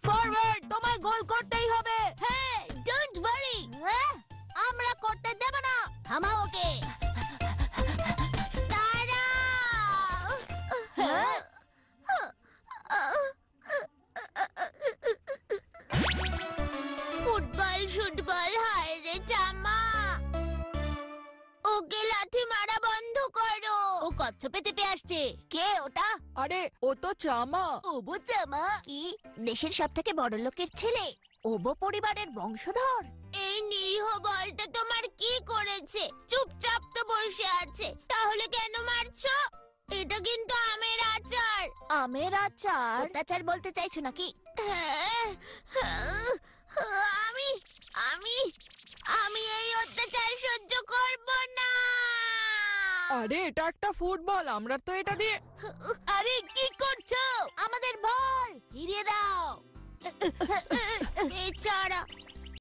Forward, তোমায় গোল করতেই হবে। হ্যাঁ, ডোন্ট ওয়ারি। আমরা করতে দেব না। থামাও ওকে। দাঁড়াও। হ্যাঁ? ফুটবল শুটবল, হায় রে জামা। ওকে লাথি মারা বন্ধ করো। ও কচ্ছপে চেপে আসছে। কে ওটা? আরে ও তো চামা। ওবো জামা কি দেশের সব থেকে বড় লোকের ছেলে? ওবো পরিবারের বংশধর। এই নিরীহ বলটা তোমার কি করেছে? চুপচাপ তো বসে আছে, তাহলে কেন মারছো? এটা কিন্তু আমের আচার। আমের আচার? অত্যাচার বলতে চাইছো নাকি? আমি আমি আমি এই অত্যাচার সহ্য করব না। আরে এটা একটা ফুটবল, আমরা তো এটা দিয়ে। আরে কি করছো? আমাদের বল ফিরিয়ে দাও। বেচারা